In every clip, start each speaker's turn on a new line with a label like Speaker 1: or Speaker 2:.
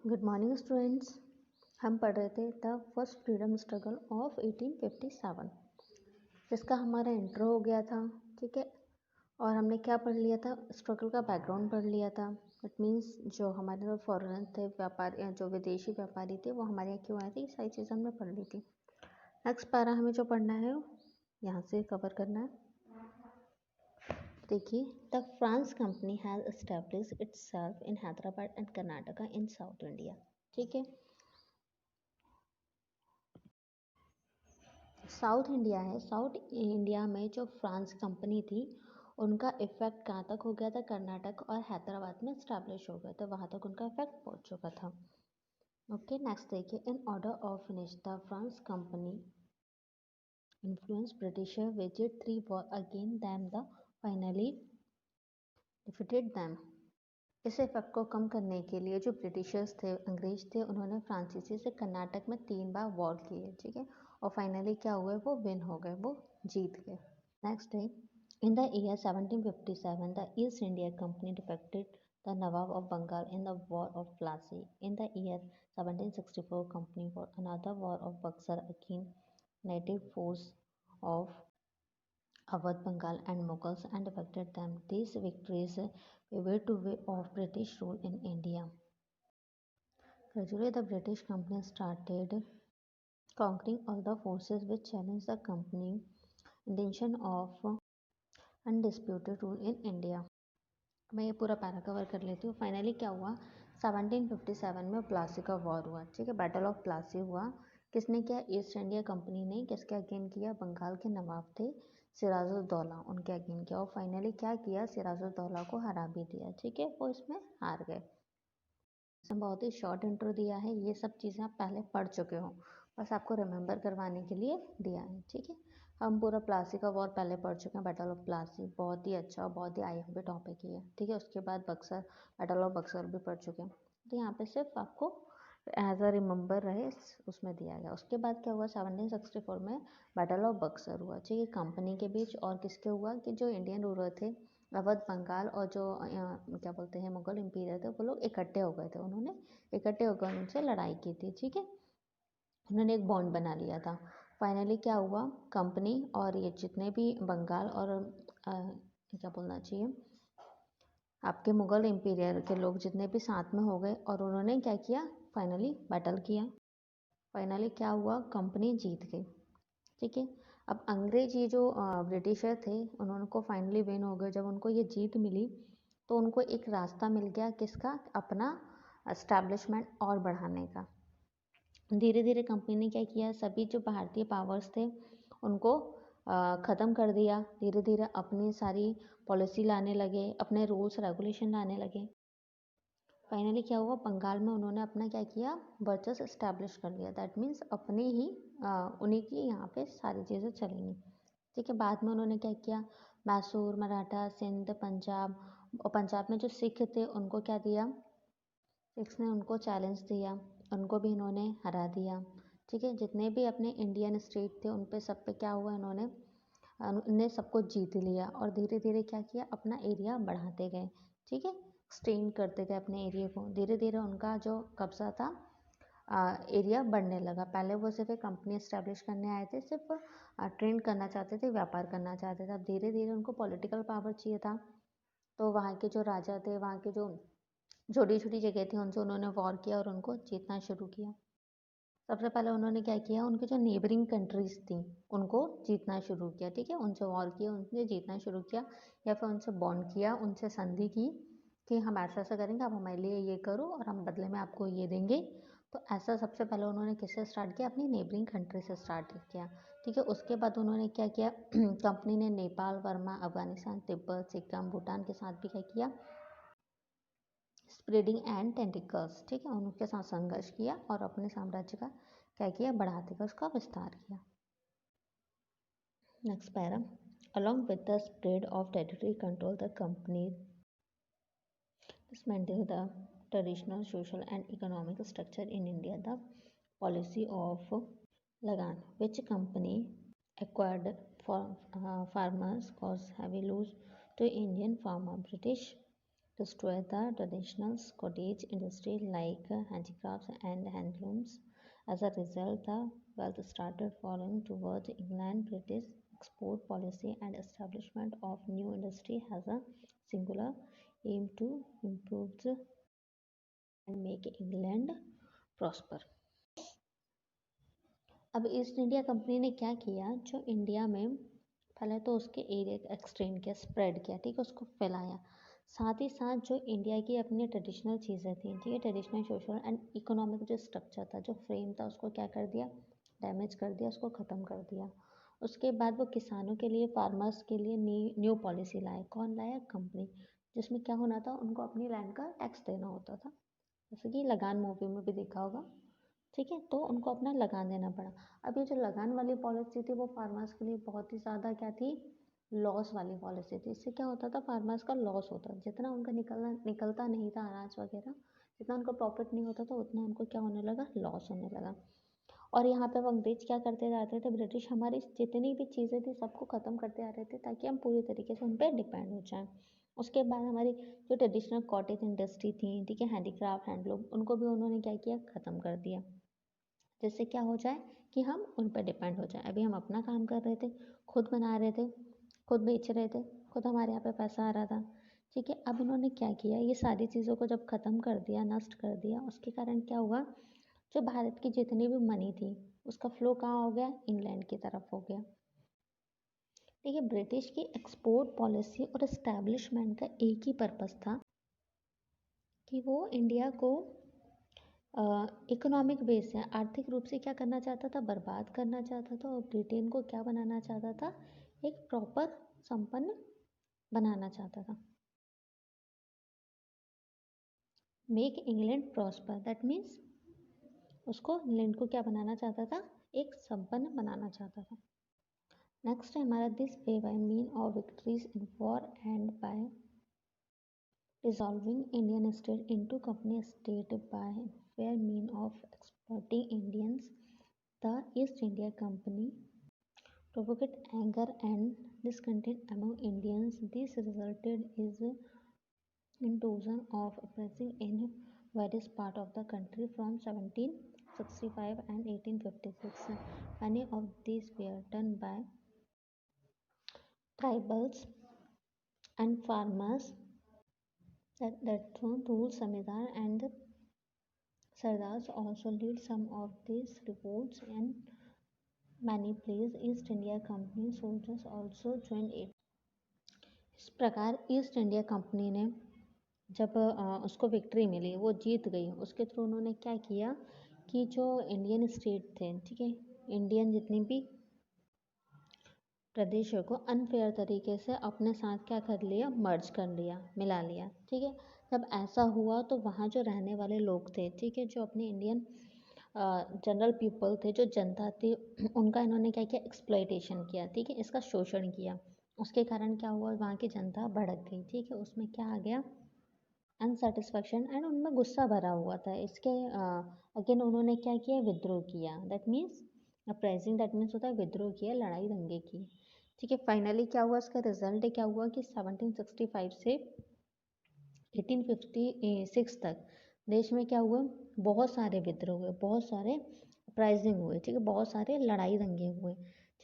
Speaker 1: Good morning students. हम पढ़ रहे थे the first freedom struggle of 1857, जिसका हमारा इंट्रो हो गया था। ठीक है, और हमने क्या पढ़ लिया था, स्ट्रगल का बैकग्राउंड पढ़ लिया था। इट मीन्स जो हमारे जो फॉरेनर थे, व्यापारी, जो विदेशी व्यापारी थे, वो हमारे यहाँ क्यों आए थे, ये सारी चीज़ें हमने पढ़ ली थी। नेक्स्ट पैरा हमें जो पढ़ना है यहाँ से कवर करना है। देखिए, the France company has established itself in Hyderabad and Karnataka in south India. ठीक है, साउथ इंडिया है, साउथ इंडिया में जो फ्रांस कंपनी थी उनका इफेक्ट कहाँ तक हो गया था, कर्नाटक और हैदराबाद में स्टैब्लिश हो गया था, वहाँ तक उनका इफेक्ट पहुँच चुका था। ओके, नेक्स्ट देखिए, in order of finish the France company influence Britisher waged 3 war again them the finally defeated them. इस इफेक्ट को कम करने के लिए जो ब्रिटिशर्स थे, अंग्रेज थे, उन्होंने फ्रांसीसी से कर्नाटक में 3 बार वॉर किए। ठीक है, और फाइनली क्या हुए, वो विन हो गए, वो जीत गए। नेक्स्ट है, in the year 1757 the East India Company defeated the Nawab of Bengal in the War of Plassey. In the year 1764 company fought another war of Buxar against native force of Awadh, Bengal and Mughals and defeated them. These victories paved the way of British rule in India. Gradually the British company started conquering all the forces which challenged the company intention of undisputed rule in India. मैं ये पूरा para cover कर लेती हूँ। Finally क्या हुआ, 1757 में प्लासी का वॉर हुआ। ठीक है, बैटल ऑफ प्लासी हुआ। किसने किया, ईस्ट इंडिया कंपनी ने। किसके अगेन किया, बंगाल के नवाब थे सिराजुद्दौला, उनके अगेन किया। और फाइनली क्या किया, सिराजुद्दौला को हरा भी दिया। ठीक है, वो इसमें हार गए। बहुत ही शॉर्ट इंट्रो दिया है, ये सब चीज़ें आप पहले पढ़ चुके हो, बस आपको रिमेंबर करवाने के लिए दिया है। ठीक है, हम पूरा प्लासी का वॉर पहले पढ़ चुके हैं, बैटल ऑफ प्लासी, बहुत ही अच्छा और बहुत ही आईएमपी टॉपिक ही है। ठीक है, उसके बाद बक्सर, बैटल ऑफ बक्सर भी पढ़ चुके हैं। तो यहाँ पे सिर्फ आपको एज अ रिमेंबर रहे, उसमें दिया गया। उसके बाद क्या हुआ, 1764 में बैटल ऑफ बक्सर हुआ। ठीक है, कंपनी के बीच और किसके हुआ, कि जो इंडियन रूलर थे अवध, बंगाल और जो क्या बोलते हैं मुगल एम्पायर थे, वो लोग इकट्ठे हो गए थे। उन्होंने इकट्ठे होकर उनसे लड़ाई की थी। ठीक है, उन्होंने एक बॉन्ड बना लिया था। फाइनली क्या हुआ, कंपनी और ये जितने भी बंगाल और क्या बोलना चाहिए, आपके मुगल एम्पायर के लोग जितने भी साथ में हो गए और उन्होंने क्या किया, फाइनली बैटल किया। फाइनली क्या हुआ, कंपनी जीत गई। ठीक है, अब अंग्रेज ये जो ब्रिटिशर थे, उनको फाइनली विन हो गए। जब उनको ये जीत मिली तो उनको एक रास्ता मिल गया, किसका, अपना एस्टैब्लिशमेंट और बढ़ाने का। धीरे धीरे कंपनी ने क्या किया, सभी जो भारतीय पावर्स थे उनको ख़त्म कर दिया। धीरे धीरे अपनी सारी पॉलिसी लाने लगे, अपने रूल्स रेगुलेशन लाने लगे। फाइनली क्या हुआ, बंगाल में उन्होंने अपना क्या किया, वर्चस्व इस्टेब्लिश कर लिया। दैट मीन्स अपने ही उन्हीं की यहाँ पे सारी चीज़ें चलेंगी। ठीक है, बाद में उन्होंने क्या किया, मैसूर, मराठा, सिंध, पंजाब, और पंजाब में जो सिख थे उनको क्या दिया, सिक्स ने उनको चैलेंज दिया, उनको भी इन्होंने हरा दिया। ठीक है, जितने भी अपने इंडियन स्टेट थे उन पे सब पे क्या हुआ, इन्होंने सबको जीत लिया और धीरे धीरे क्या किया, अपना एरिया बढ़ाते गए। ठीक है, एक्सटेंड करते गए अपने एरिया को। धीरे धीरे उनका जो कब्जा था, एरिया बढ़ने लगा। पहले वो सिर्फ एक कंपनी इस्टेब्लिश करने आए थे, सिर्फ ट्रेंड करना चाहते थे, व्यापार करना चाहते थे। अब धीरे धीरे उनको पॉलिटिकल पावर चाहिए था, तो वहाँ के जो राजा थे, वहाँ के जो छोटी छोटी जगह थी, उनसे उन्होंने वॉर किया और उनको जीतना शुरू किया। सबसे पहले उन्होंने क्या किया, उनकी जो नेबरिंग कंट्रीज थी उनको जीतना शुरू किया। ठीक है, उनसे वॉर किया, उनसे जीतना शुरू किया, या फिर उनसे बॉन्ड किया, उनसे संधि की कि हम ऐसा ऐसा करेंगे, आप हमारे लिए ये करो और हम बदले में आपको ये देंगे। तो ऐसा सबसे पहले उन्होंने किससे स्टार्ट किया, अपनी नेबरिंग कंट्री से स्टार्ट किया। ठीक है, उसके बाद उन्होंने क्या किया, कंपनी ने नेपाल, वर्मा, अफगानिस्तान, तिब्बत, सिक्किम, भूटान के साथ भी क्या किया, स्प्रेडिंग एंड टेंटिकल्स। ठीक है, उनके साथ संघर्ष किया और अपने साम्राज्य का क्या किया, बढ़ाते गए, उसका विस्तार किया। Next para, along with the spread of territory control the company dismantled the traditional social and economic structure in India. The policy of Lagan, which company acquired for farmers caused heavy loss to Indian farmer. British destroy the traditional cottage industry like handicrafts and handlooms. As a result, the wealth started flowing towards England. British export policy and establishment of new industry has a singular aim to improve and make England prosper. अब east India company ने क्या किया, जो India में पहले तो उसके area extend किया, स्प्रेड किया, ठीक है, उसको फैलाया। साथ ही साथ जो इंडिया की अपनी ट्रेडिशनल चीज़ें थी, ठीक है, ट्रेडिशनल सोशल एंड इकोनॉमिक जो स्ट्रक्चर था, जो फ्रेम था, उसको क्या कर दिया, डैमेज कर दिया, उसको ख़त्म कर दिया। उसके बाद वो किसानों के लिए, फार्मर्स के लिए न्यू पॉलिसी लाए। कौन लाया, कंपनी, जिसमें क्या होना था, उनको अपनी लैंड का टैक्स देना होता था, जैसे कि लगान मूवी में भी देखा होगा, ठीक है, तो उनको अपना लगान देना पड़ा। अब ये जो लगान वाली पॉलिसी थी वो फार्मर्स के लिए बहुत ही ज़्यादा क्या थी, लॉस वाली पॉलिसी थी। इससे क्या होता था, फार्मर्स का लॉस होता, जितना उनका निकलता नहीं था अनाज वगैरह, जितना उनको प्रॉफिट नहीं होता था, उतना उनको क्या होने लगा, लॉस होने लगा। और यहाँ पे अब अंग्रेज क्या करते जाते थे, ब्रिटिश हमारी जितनी भी चीज़ें थी सबको ख़त्म करते आ रहे थे, ताकि हम पूरी तरीके से उन पर डिपेंड हो जाएं। उसके बाद हमारी जो ट्रेडिशनल कॉटेज इंडस्ट्री थी, ठीक है, हैंडीक्राफ्ट, हैंडलूम, उनको भी उन्होंने क्या किया, ख़त्म कर दिया, जिससे क्या हो जाए कि हम उन पर डिपेंड हो जाए। अभी हम अपना काम कर रहे थे, खुद बना रहे थे, खुद बेच रहे थे, खुद हमारे यहाँ पे पैसा आ रहा था, ठीक है। अब इन्होंने क्या किया, ये सारी चीज़ों को जब ख़त्म कर दिया, नष्ट कर दिया, उसके कारण क्या हुआ, जो भारत की जितनी भी मनी थी उसका फ्लो कहाँ हो गया, इंग्लैंड की तरफ हो गया, ठीक है। ब्रिटिश की एक्सपोर्ट पॉलिसी और एस्टैब्लिशमेंट का एक ही पर्पस था कि वो इंडिया को इकोनॉमिक बेस से, आर्थिक रूप से क्या करना चाहता था, बर्बाद करना चाहता था, और ब्रिटेन को क्या बनाना चाहता था, एक प्रॉपर संपन्न बनाना चाहता था। Make England prosper, that means उसको, इंग्लैंड को क्या बनाना चाहता था, एक संपन्न बनाना चाहता था। नेक्स्ट है हमारा, this way by mean of victories in war and by dissolving Indian state into company state by fair mean of exploiting Indians. The East India Company provoked anger and discontent among Indians. This resulted in dozens of uprisings in various parts of the country from 1765 and 1856. Many of these were done by tribals and farmers. That rule Samidar and Sardars also lead some of these revolts, and many places East India Company soldiers also joined it. इस प्रकार east India company ने जब उसको victory मिली, वो जीत गई, उसके through उन्होंने क्या किया कि जो इंडियन स्टेट थे, ठीक है, इंडियन जितनी भी प्रदेशों को अनफेयर तरीके से अपने साथ क्या कर लिया, मर्ज कर लिया, मिला लिया, ठीक है। जब ऐसा हुआ तो वहाँ जो रहने वाले लोग थे, ठीक है, जो अपने इंडियन जनरल पीपल थे, जो जनता थी, उनका इन्होंने क्या किया, एक्सप्लॉयटेशन किया, ठीक है, इसका शोषण किया। उसके कारण क्या हुआ, वहाँ की जनता भड़क गई, ठीक है, उसमें क्या आ गया, अनसेटिस्फैक्शन एंड उनमें गुस्सा भरा हुआ था। इसके अगेन उन्होंने क्या किया, विद्रोह किया, that means uprising, that means होता है विद्रोह किया, लड़ाई दंगे की, ठीक है। फाइनली क्या हुआ, इसका रिजल्ट क्या हुआ कि 1765 से 1856 तक देश में क्या हुआ, बहुत सारे विद्रोह हुए, बहुत सारे अपराइजिंग हुए, ठीक है, बहुत सारे लड़ाई दंगे हुए,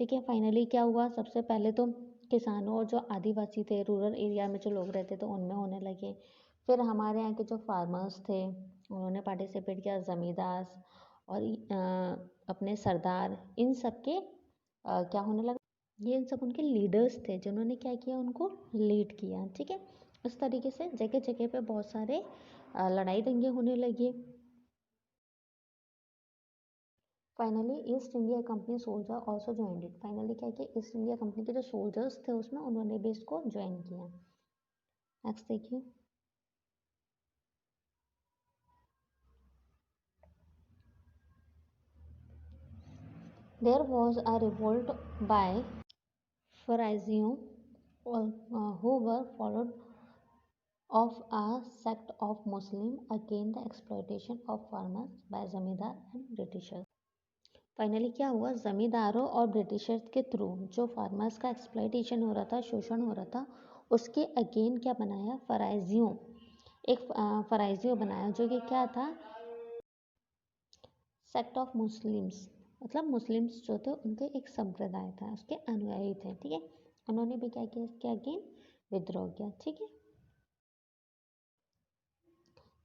Speaker 1: ठीक है। फाइनली क्या हुआ, सबसे पहले तो किसानों और जो आदिवासी थे, रूरल एरिया में जो लोग रहते थे, उनमें होने लगे। फिर हमारे यहाँ के जो फार्मर्स थे उन्होंने पार्टिसिपेट किया, जमींदार और अपने सरदार, इन सब के क्या होने लगा, ये इन सब उनके लीडर्स थे जिन्होंने क्या किया, उनको लीड किया, ठीक है। इस तरीके से जगह जगह पे बहुत सारे लड़ाई दंगे होने लगे। Finally east India company soldier also join it, finally क्या किया, ईस्ट इंडिया कंपनी के जो सोल्जर्स थे उसमें उन्होंने भी इसको ज्वाइन किया। नेक्स्ट देखिए, there was a revolt by Pharisees who were followed of a sect of Muslims against the exploitation of farmers by जमींदार and Britishers. फाइनली क्या हुआ, जमींदारों और ब्रिटिशर्स के थ्रू जो फार्मर्स का एक्सप्लॉइटेशन हो रहा था, शोषण हो रहा था, उसके अगेन क्या बनाया, फराइजियों, एक फराइजियो बनाया जो कि क्या था, सेक्ट ऑफ मुस्लिम्स, मतलब मुस्लिम्स जो थे उनके एक संप्रदाय था, उसके अनुयायी थे, ठीक है। उन्होंने भी क्या किया, इसके अगेन विद्रोह किया, ठीक है।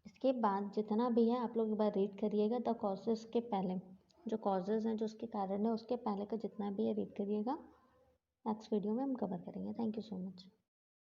Speaker 1: इसके बाद जितना भी है आप लोग एक बार रीड करिएगा, द कॉजेज के पहले जो कॉजेज हैं, जो उसके कारण है, उसके पहले का जितना भी है रीड करिएगा। नेक्स्ट वीडियो में हम कवर करेंगे। Thank you so much.